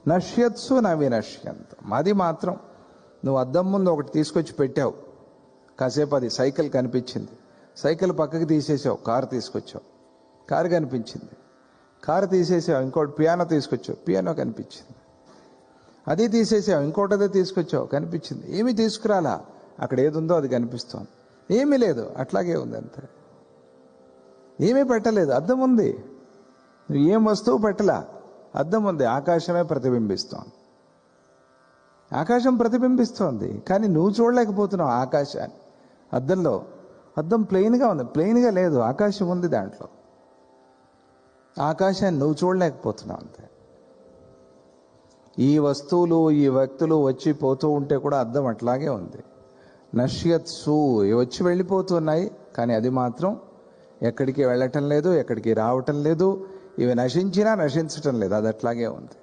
నశ్యత్సు న వినశ్యంతం. అది మాత్రం నువ్వు అద్దం ముందు ఒకటి తీసుకొచ్చి పెట్టావు, కాసేపు అది సైకిల్ కనిపించింది, సైకిల్ పక్కకి తీసేసావు, కారు తీసుకొచ్చావు, కారు కనిపించింది, కారు తీసేసావు, ఇంకోటి పియానో తీసుకొచ్చావు, పియానో కనిపించింది, అది తీసేసావు, ఇంకోటి అదే తీసుకొచ్చావు, కనిపించింది. ఏమీ తీసుకురాలా, అక్కడ ఏది ఉందో అది కనిపిస్తోంది. ఏమీ లేదు, అట్లాగే ఉంది అంతే. ఏమీ పెట్టలేదు, అద్దం ఉంది, నువ్వు ఏం వస్తువు పెట్టలా, అద్దం ఉంది, ఆకాశమే ప్రతిబింబిస్తోంది. ఆకాశం ప్రతిబింబిస్తోంది, కానీ నువ్వు చూడలేకపోతున్నావు ఆకాశాన్ని. అద్దంలో అద్దం ప్లెయిన్గా ఉంది, ప్లెయిన్గా లేదు, ఆకాశం ఉంది దాంట్లో. ఆకాశాన్ని నువ్వు చూడలేకపోతున్నావు అంతే. ఈ వస్తువులు ఈ వ్యక్తులు వచ్చి పోతూ ఉంటే కూడా అద్దం అట్లాగే ఉంది. నశ్యత్సు, వచ్చి వెళ్ళిపోతున్నాయి, కానీ అది మాత్రం ఎక్కడికి వెళ్ళటం లేదు, ఎక్కడికి రావటం లేదు. ఇవి నశించినా నశించటం లేదు, అది అట్లాగే ఉంది.